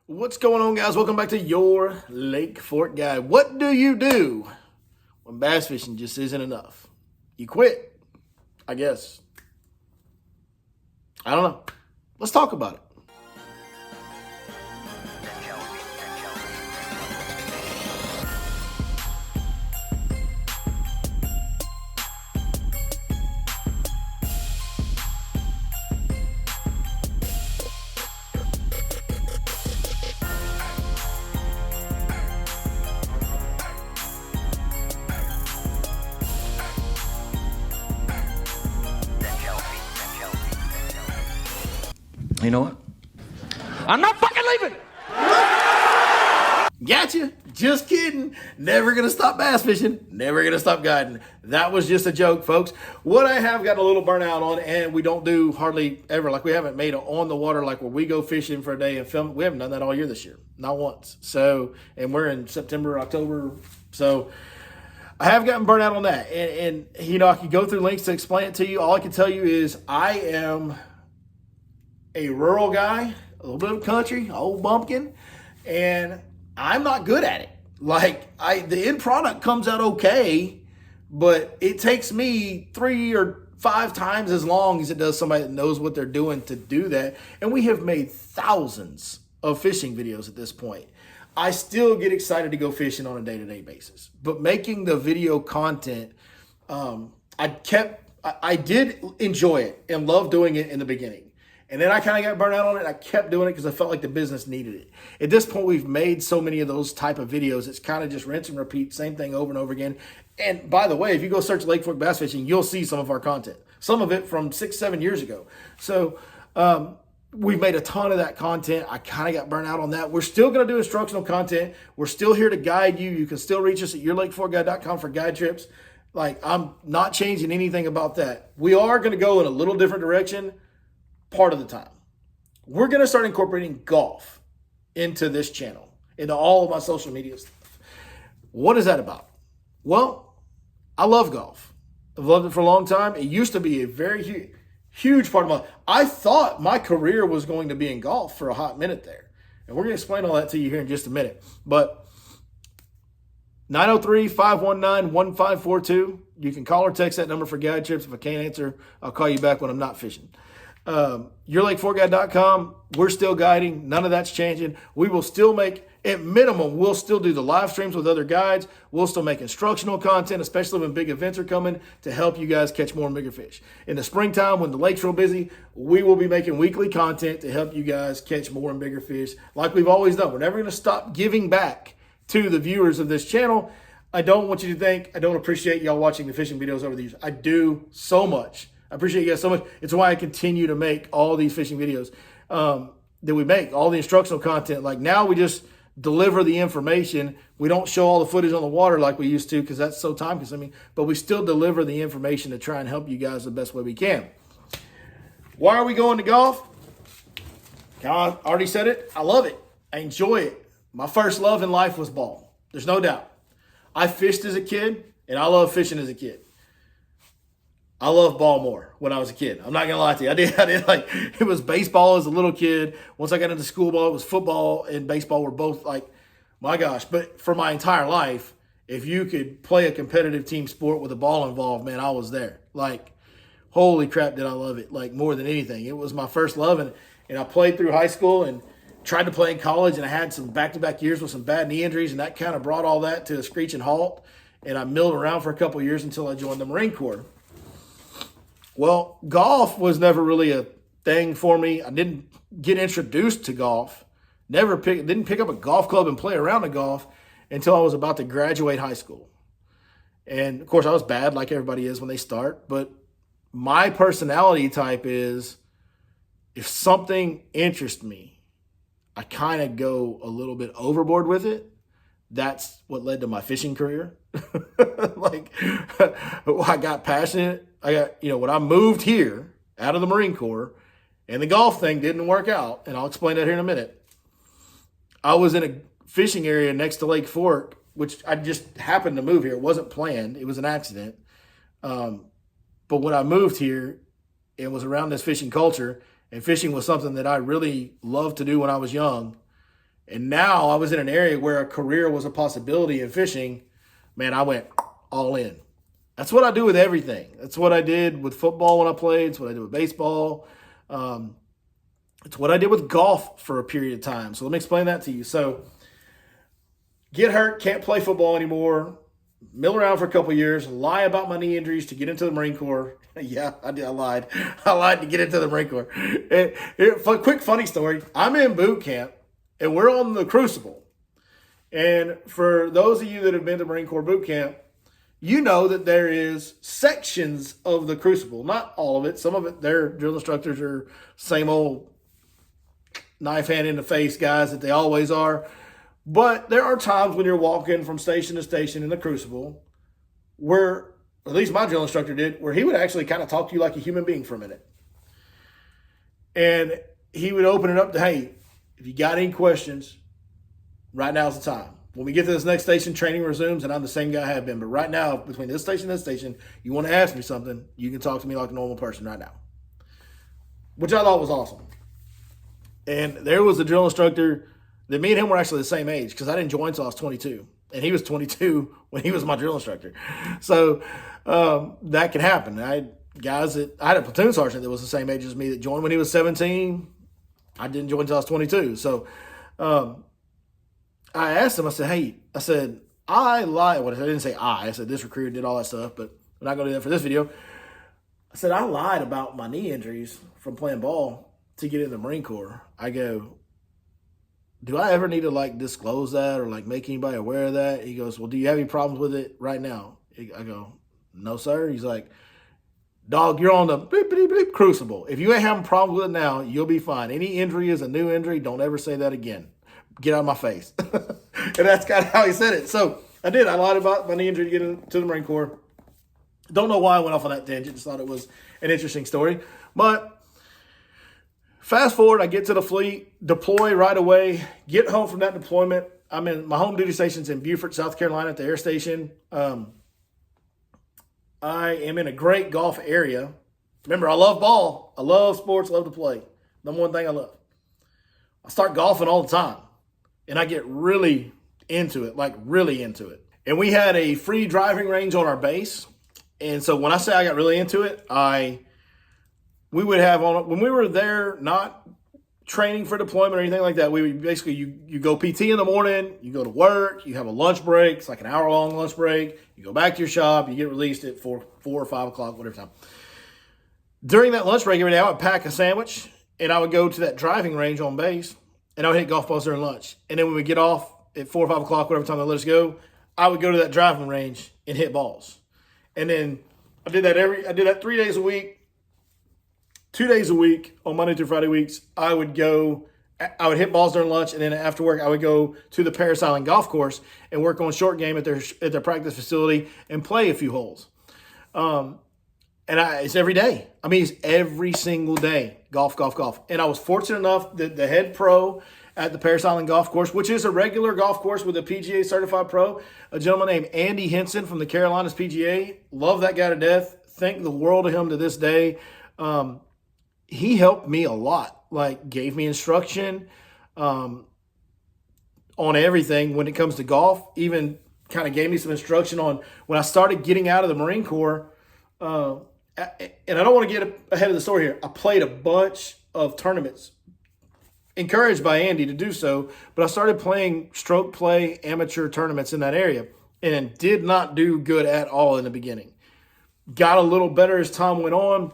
What's going on, guys? Welcome back to your Lake Fork Guide. What do you do when bass fishing just isn't enough? You quit, I guess. I don't know. Let's talk about it. You know what? I'm not fucking leaving. Gotcha. Just kidding. Never going to stop bass fishing. Never going to stop guiding. That was just a joke, folks. What I have got a little burnout on, and we don't do hardly ever, like we haven't made it on the water, like where we go fishing for a day and film. We haven't done that all year this year. Not once. So, and we're in September, October. So I have gotten burnt out on that. And you know, I can go through links to explain it to you. All I can tell you is I am a rural guy, a little bit of country, old bumpkin, and I'm not good at it. Like, the end product comes out okay, but it takes me 3 or 5 times as long as it does somebody that knows what they're doing to do that. And we have made thousands of fishing videos at this point. I still get excited to go fishing on a day-to-day basis, but making the video content, I did enjoy it and love doing it in the beginning. And then I kind of got burnt out on it. I kept doing it because I felt like the business needed it. At this point, we've made so many of those type of videos. It's kind of just rinse and repeat, same thing over and over again. And by the way, if you go search Lake Fork Bass Fishing, you'll see some of our content. Some of it from 6-7 years ago. So we've made a ton of that content. I kind of got burnt out on that. We're still going to do instructional content. We're still here to guide you. You can still reach us at yourlakeforkguide.com for guide trips. Like, I'm not changing anything about that. We are going to go in a little different direction part of the time. We're going to start incorporating golf into this channel, into all of my social media stuff. What is that about? Well, I love golf. I've loved it for a long time. It used to be a very huge part of my life. I thought my career was going to be in golf for a hot minute there. And we're going to explain all that to you here in just a minute. But 903-519-1542. You can call or text that number for guide trips. If I can't answer, I'll call you back when I'm not fishing. yourlakeforkguide.com. We're still guiding. None of that's changing. We will still make, at minimum, we'll still do the live streams with other guides. We'll still make instructional content, especially when big events are coming, to help you guys catch more and bigger fish. In the springtime, when the lake's real busy, we will be making weekly content to help you guys catch more and bigger fish like we've always done. We're never going to stop giving back to the viewers of this channel. I don't want you to think I don't appreciate y'all watching the fishing videos over the years. I do so much. I appreciate you guys so much. It's why I continue to make all these fishing videos that we make, all the instructional content. Like, now we just deliver the information. We don't show all the footage on the water like we used to because that's so time consuming, but we still deliver the information to try and help you guys the best way we can. Why are we going to golf? I already said it. I love it. I enjoy it. My first love in life was ball. There's no doubt. I fished as a kid, and I love fishing as a kid. I loved ball more when I was a kid. I'm not going to lie to you. I did like, it was baseball as a little kid. Once I got into school ball, it was football and baseball were both like, my gosh. But for my entire life, if you could play a competitive team sport with a ball involved, man, I was there. Like, holy crap, did I love it. Like, more than anything. It was my first love. And I played through high school and tried to play in college. And I had some back-to-back years with some bad knee injuries. And that kind of brought all that to a screeching halt. And I milled around for a couple of years until I joined the Marine Corps. Well, golf was never really a thing for me. I didn't get introduced to golf. Didn't pick up a golf club and play around the golf until I was about to graduate high school. And, of course, I was bad like everybody is when they start. But my personality type is, if something interests me, I kind of go a little bit overboard with it. That's what led to my fishing career. Like, I got passionate. When I moved here out of the Marine Corps and the golf thing didn't work out, and I'll explain that here in a minute. I was in a fishing area next to Lake Fork, which I just happened to move here. It wasn't planned. It was an accident. But when I moved here, it was around this fishing culture, and fishing was something that I really loved to do when I was young. And now I was in an area where a career was a possibility in fishing. Man, I went all in. That's what I do with everything. That's what I did with football when I played. It's what I did with baseball. It's what I did with golf for a period of time. So let me explain that to you. So get hurt, can't play football anymore, mill around for a couple years, lie about my knee injuries to get into the Marine Corps. Yeah, I did. I lied. I lied to get into the Marine Corps. Quick funny story. I'm in boot camp, and we're on the Crucible. And for those of you that have been to Marine Corps boot camp, you know that there is sections of the Crucible. Not all of it. Some of it, their drill instructors are same old knife hand in the face guys that they always are. But there are times when you're walking from station to station in the Crucible where, at least my drill instructor did, where he would actually kind of talk to you like a human being for a minute. And he would open it up to, hey, if you got any questions, right now's the time. When we get to this next station, training resumes, and I'm the same guy I have been. But right now, between this station and this station, you want to ask me something, you can talk to me like a normal person right now. Which I thought was awesome. And there was a drill instructor that me and him were actually the same age because I didn't join until I was 22. And he was 22 when he was my drill instructor. So that can happen. I had a platoon sergeant that was the same age as me that joined when he was 17. I didn't join until I was 22. So I asked him, I said, I lied. Well, I didn't say I said this recruiter did all that stuff, but I'm not going to do that for this video. I said, I lied about my knee injuries from playing ball to get in the Marine Corps. I go, do I ever need to disclose that or make anybody aware of that? He goes, well, do you have any problems with it right now? I go, no, sir. He's like, dog, you're on the bleep, bleep, bleep Crucible. If you ain't having problems with it now, you'll be fine. Any injury is a new injury. Don't ever say that again. Get out of my face. And that's kind of how he said it. So I did. I lied about my knee injury to get into the Marine Corps. Don't know why I went off on that tangent. Just thought it was an interesting story. But fast forward, I get to the fleet, deploy right away, get home from that deployment. I'm in my home duty station's in Beaufort, South Carolina at the air station. I am in a great golf area. Remember, I love ball. I love sports, love to play. Number one thing I love. I start golfing all the time. And I get really into it, really into it. And we had a free driving range on our base. And so when I say I got really into it, we would have when we were there, not training for deployment or anything like that, we would basically, you go PT in the morning, you go to work, you have a lunch break. It's like an hour-long lunch break. You go back to your shop, you get released at 4 or 5 o'clock, whatever time. During that lunch break every day, I would pack a sandwich, and I would go to that driving range on base, and I would hit golf balls during lunch. And then when we get off at 4 or 5 o'clock, whatever time they let us go, I would go to that driving range and hit balls. And then I did that 3 days a week. 2 days a week on Monday through Friday weeks, I would hit balls during lunch, and then after work, I would go to the Paris Island golf course and work on short game at their practice facility and play a few holes. And it's every day. I mean, it's every single day, golf. And I was fortunate enough that the head pro at the Paris Island golf course, which is a regular golf course with a PGA certified pro, a gentleman named Andy Henson from the Carolinas PGA. Love that guy to death. Think the world of him to this day. He helped me a lot, gave me instruction on everything when it comes to golf, even kind of gave me some instruction on when I started getting out of the Marine Corps. And I don't want to get ahead of the story here. I played a bunch of tournaments, encouraged by Andy to do so, but I started playing stroke play amateur tournaments in that area and did not do good at all in the beginning. Got a little better as time went on.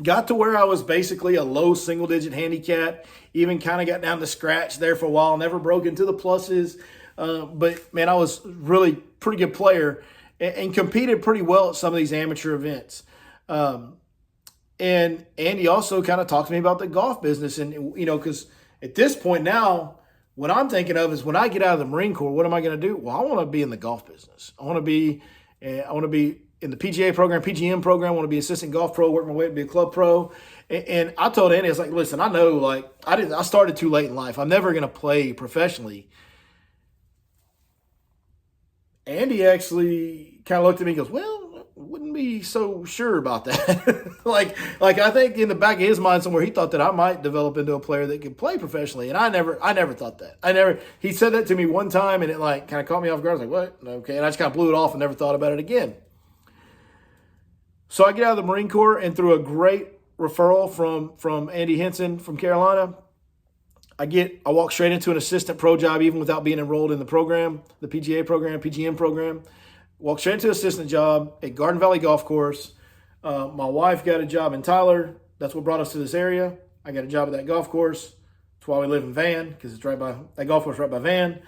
Got to where I was basically a low single-digit handicap, even kind of got down to scratch there for a while, never broke into the pluses. But, man, I was really pretty good player and competed pretty well at some of these amateur events. And Andy also kind of talked to me about the golf business. And, because at this point now, what I'm thinking of is when I get out of the Marine Corps, what am I going to do? Well, I want to be in the golf business. I want to be in the PGA program, PGM program. I want to be assistant golf pro, work my way to be a club pro. And I told Andy, I was like, listen, I know, I started too late in life. I'm never going to play professionally. Andy actually kind of looked at me and goes, well, wouldn't be so sure about that. like I think in the back of his mind somewhere, he thought that I might develop into a player that could play professionally. And I never thought that. He said that to me one time and it like kind of caught me off guard. I was like, what? Okay. And I just kind of blew it off and never thought about it again. So I get out of the Marine Corps, and through a great referral from Andy Henson from Carolina, I walk straight into an assistant pro job even without being enrolled in the program, the PGA program, PGM program. Walked straight into an assistant job at Garden Valley Golf Course. My wife got a job in Tyler. That's what brought us to this area. I got a job at that golf course. That's why we live in Van, because it's right by that golf course right by Van.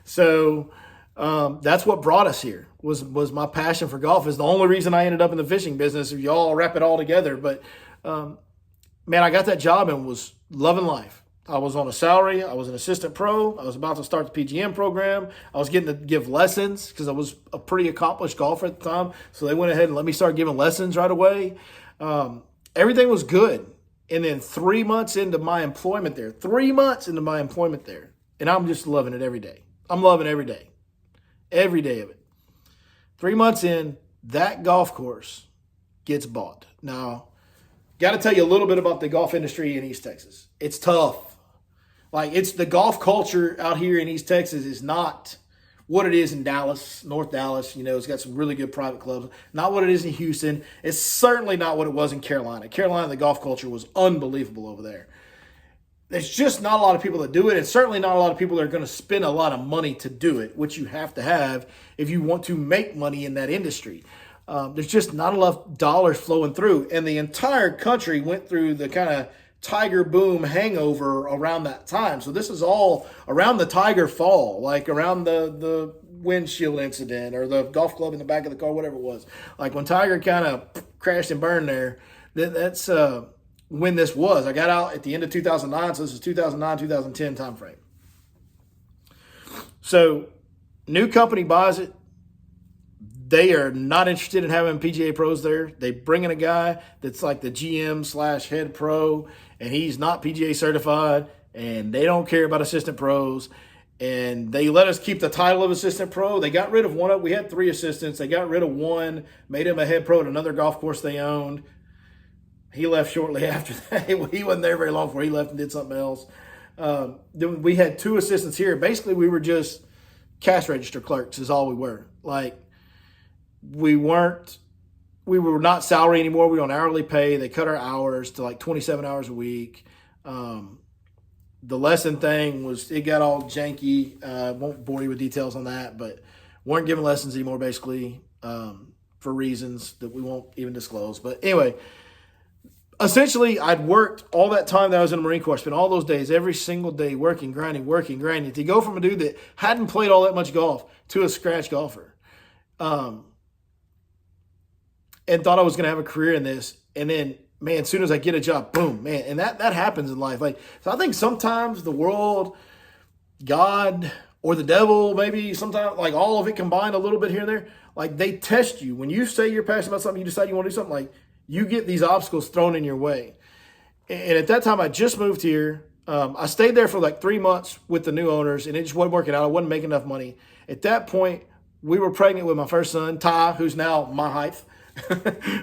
So that's what brought us here. Was my passion for golf. Is the only reason I ended up in the fishing business. If you all wrap it all together, but man, I got that job and was loving life. I was on a salary. I was an assistant pro. I was about to start the PGM program. I was getting to give lessons because I was a pretty accomplished golfer at the time. So they went ahead and let me start giving lessons right away. Everything was good. And then 3 months into my employment there, and I'm just loving it every day. I'm loving every day of it. 3 months in, that golf course gets bought. Now, got to tell you a little bit about the golf industry in East Texas. It's tough. Like, it's the golf culture out here in East Texas is not what it is in Dallas, North Dallas. You know, it's got some really good private clubs. Not what it is in Houston. It's certainly not what it was in Carolina. Carolina, the golf culture was unbelievable over there. There's just not a lot of people that do it, and certainly not a lot of people that are going to spend a lot of money to do it, which you have to have if you want to make money in that industry. There's just not enough dollars flowing through, and the entire country went through the kind of Tiger boom hangover around that time. So this is all around the Tiger fall, like around the windshield incident or the golf club in the back of the car, whatever it was. Like when Tiger kind of crashed and burned there, that's when this was. I got out at the end of 2009, so this is 2009, 2010 timeframe. So new company buys it. They are not interested in having PGA pros there. They bring in a guy that's like the GM/head pro, and he's not PGA certified, and they don't care about assistant pros. And they let us keep the title of assistant pro. They got rid of one. We had 3 assistants. They got rid of one, made him a head pro at another golf course they owned. He left shortly after that. He wasn't there very long before he left and did something else. Then we had 2 assistants here. Basically, we were just cash register clerks is all we were. Like, we were not salary anymore. We were on hourly pay. They cut our hours to like 27 hours a week. The lesson thing it got all janky. Won't bore you with details on that, but weren't giving lessons anymore basically for reasons that we won't even disclose. But anyway, essentially I'd worked all that time that I was in the Marine Corps, spent all those days, every single day working, grinding. To go from a dude that hadn't played all that much golf to a scratch golfer. And thought I was going to have a career in this. And then, man, as soon as I get a job, boom, man. And that happens in life. Like, so I think sometimes the world, God, or the devil, maybe sometimes, like all of it combined a little bit here and there, like they test you. When you say you're passionate about something, you decide you want to do something, like you get these obstacles thrown in your way. And at that time, I just moved here. I stayed there for like 3 months with the new owners, and it just wasn't working out. I wasn't making enough money. At that point, we were pregnant with my first son, Ty, who's now my height.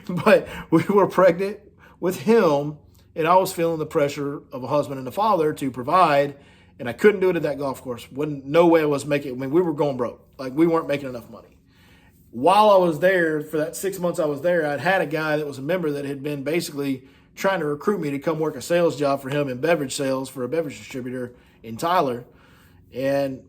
But we were pregnant with him, and I was feeling the pressure of a husband and a father to provide, and I couldn't do it at that golf course. No way I was making it. I mean, we were going broke. Like, we weren't making enough money. While I was there, for that 6 months I was there, I'd had a guy that was a member that had been basically trying to recruit me to come work a sales job for him in beverage sales for a beverage distributor in Tyler. And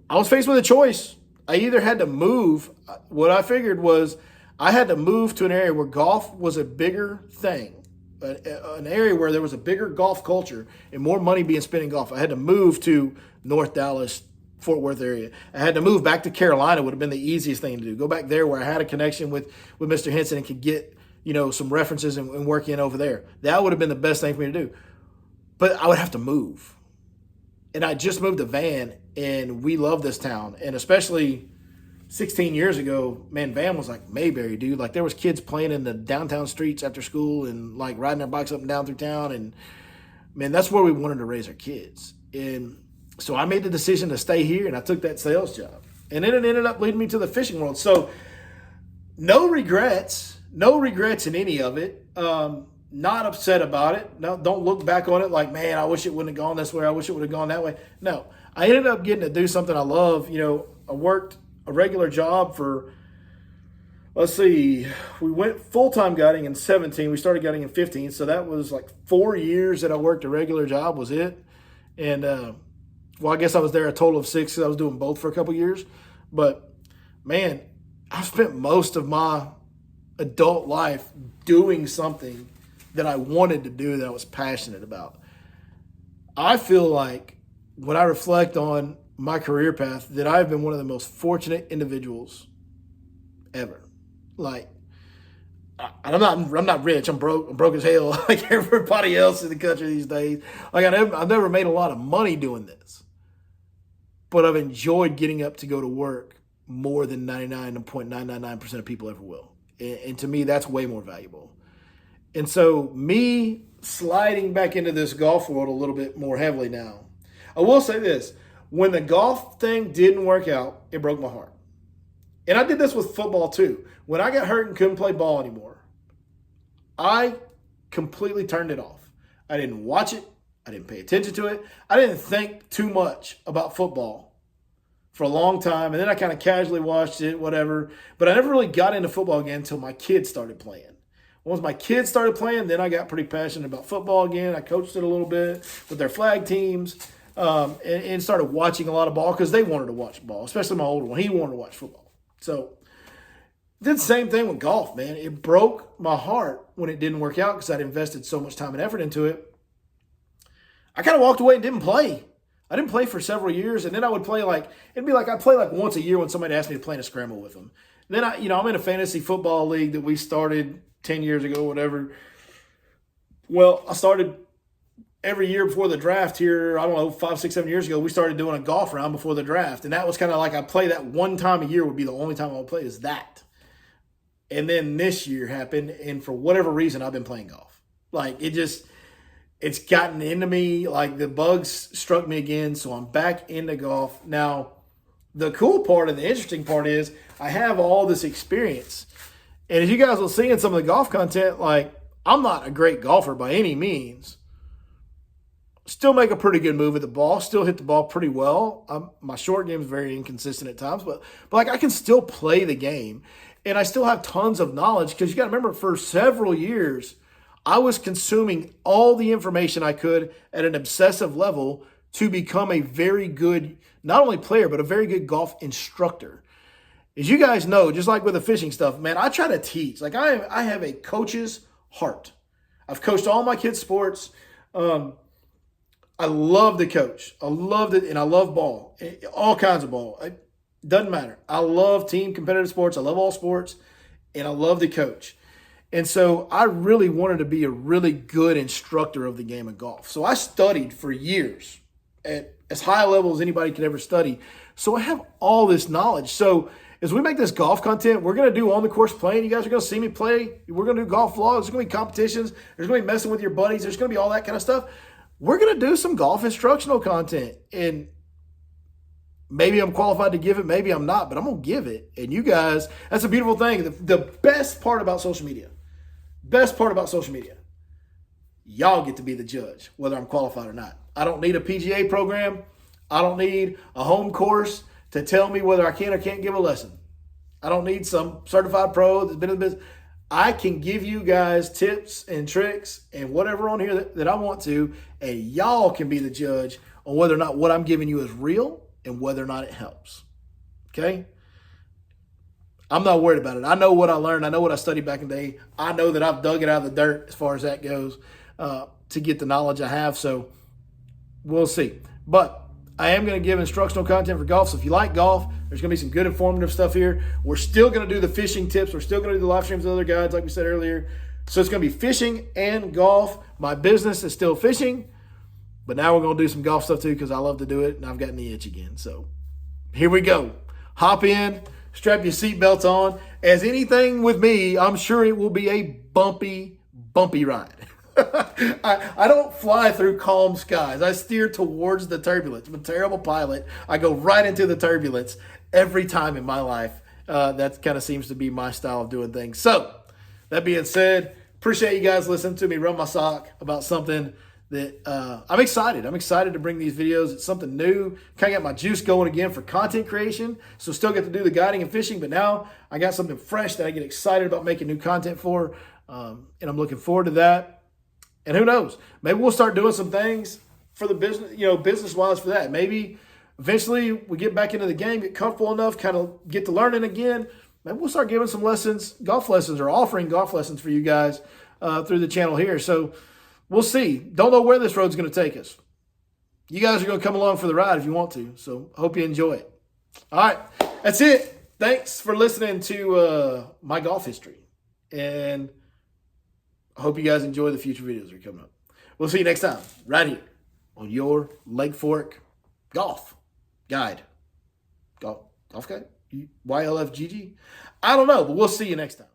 I was faced with a choice. I either had to move. What I figured was I had to move to an area where golf was a bigger thing, an area where there was a bigger golf culture and more money being spent in golf. I had to move to North Dallas, Fort Worth area. I had to move back to Carolina. Would have been the easiest thing to do. Go back there where I had a connection with Mr. Henson and could get, some references and work in over there. That would have been the best thing for me to do. But I would have to move. And I just moved to Van, and we love this town. And especially 16 years ago, man, Van was like Mayberry, dude. Like, there was kids playing in the downtown streets after school and like riding their bikes up and down through town. And man, that's where we wanted to raise our kids. And so I made the decision to stay here, and I took that sales job. And then it ended up leading me to the fishing world. So No regrets. No regrets in any of it. Not upset about it. No, don't look back on it like, man, I wish it wouldn't have gone this way. I wish it would have gone that way. No, I ended up getting to do something I love. I worked a regular job for, let's see, we went full-time guiding in 17. We started guiding in 15. So that was like 4 years that I worked a regular job was it. And, I guess I was there a total of 6 because I was doing both for a couple years. But, man, I've spent most of my adult life doing something that I wanted to do, that I was passionate about. I feel like when I reflect on my career path that I've been one of the most fortunate individuals ever. Like, I'm not rich. I'm broke as hell, like everybody else in the country these days. Like I've never made a lot of money doing this, but I've enjoyed getting up to go to work more than 99.999% of people ever will. And to me, that's way more valuable. And so me sliding back into this golf world a little bit more heavily now, I will say this. When the golf thing didn't work out, it broke my heart. And I did this with football too. When I got hurt and couldn't play ball anymore, I completely turned it off. I didn't watch it. I didn't pay attention to it. I didn't think too much about football for a long time. And then I kind of casually watched it, whatever. But I never really got into football again until my kids started playing. Once my kids started playing, then I got pretty passionate about football again. I coached it a little bit with their flag teams and started watching a lot of ball because they wanted to watch ball, especially my older one. He wanted to watch football. So did the same thing with golf, man. It broke my heart when it didn't work out because I'd invested so much time and effort into it. I kind of walked away and didn't play. I didn't play for several years, and then I would play it'd be like I'd play like once a year when somebody asked me to play in a scramble with them. Then I'm in a fantasy football league that we started 10 years ago, whatever. Well, I started every year before the draft here, I don't know, 5, 6, 7 years ago, we started doing a golf round before the draft. And that was kind of like I play that one time a year would be the only time I would play is that. And then this year happened, and for whatever reason, I've been playing golf. Like, it's gotten into me. Like, the bugs struck me again, so I'm back into golf. Now, the cool part and the interesting part is I have all this experience. And as you guys will see in some of the golf content, like, I'm not a great golfer by any means. Still make a pretty good move at the ball. Still hit the ball pretty well. My short game is very inconsistent at times, but like I can still play the game. And I still have tons of knowledge because you got to remember for several years, I was consuming all the information I could at an obsessive level to become a very good, not only player, but a very good golf instructor. As you guys know, just like with the fishing stuff, man, I try to teach. Like I have a coach's heart. I've coached all my kids' sports. I love to coach. I love it, and I love ball. All kinds of ball. It doesn't matter. I love team competitive sports. I love all sports, and I love to coach. And so I really wanted to be a really good instructor of the game of golf. So I studied for years at as high a level as anybody could ever study. So I have all this knowledge. So as we make this golf content, we're going to do on-the-course playing. You guys are going to see me play. We're going to do golf vlogs. There's going to be competitions. There's going to be messing with your buddies. There's going to be all that kind of stuff. We're going to do some golf instructional content. And maybe I'm qualified to give it. Maybe I'm not. But I'm going to give it. And you guys, that's a beautiful thing. The best part about social media, y'all get to be the judge, whether I'm qualified or not. I don't need a PGA program. I don't need a home course to tell me whether I can or can't give a lesson. I don't need some certified pro that's been in the business. I can give you guys tips and tricks and whatever on here that I want to, and y'all can be the judge on whether or not what I'm giving you is real and whether or not it helps. Okay? I'm not worried about it. I know what I learned. I know what I studied back in the day. I know that I've dug it out of the dirt as far as that goes to get the knowledge I have. So we'll see. But I am going to give instructional content for golf. So if you like golf, there's going to be some good informative stuff here. We're still going to do the fishing tips. We're still going to do the live streams with other guides, like we said earlier. So it's going to be fishing and golf. My business is still fishing, but now we're going to do some golf stuff too because I love to do it, and I've gotten the itch again. So here we go. Hop in, strap your seatbelts on. As anything with me, I'm sure it will be a bumpy ride. I don't fly through calm skies. I steer towards the turbulence. I'm a terrible pilot. I go right into the turbulence every time in my life. That kind of seems to be my style of doing things. So that being said, appreciate you guys listening to me run my sock about something that I'm excited. I'm excited to bring these videos. It's something new. Kind of got my juice going again for content creation. So still get to do the guiding and fishing, but now I got something fresh that I get excited about making new content for. And I'm looking forward to that. And who knows? Maybe we'll start doing some things for the business, business-wise for that. Maybe eventually we get back into the game, get comfortable enough, kind of get to learning again. Maybe we'll start giving some lessons, golf lessons, or offering golf lessons for you guys through the channel here. So we'll see. Don't know where this road's going to take us. You guys are going to come along for the ride if you want to. So hope you enjoy it. All right. That's it. Thanks for listening to my golf history. And I hope you guys enjoy the future videos that are coming up. We'll see you next time right here on your Lake Fork Golf Guide. Golf Guide? YLFGG? I don't know, but we'll see you next time.